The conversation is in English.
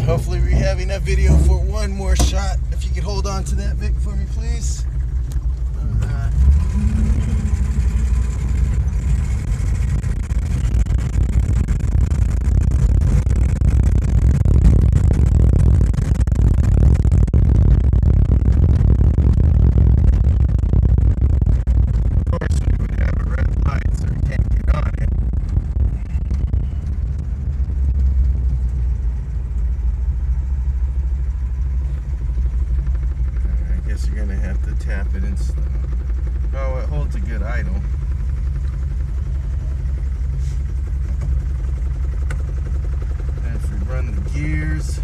Hopefully we have enough video for one more shot. If you could hold on to that, Vic, for me, please. You're gonna have to tap it in slow. Oh, it holds a good idle. And if we run the gears,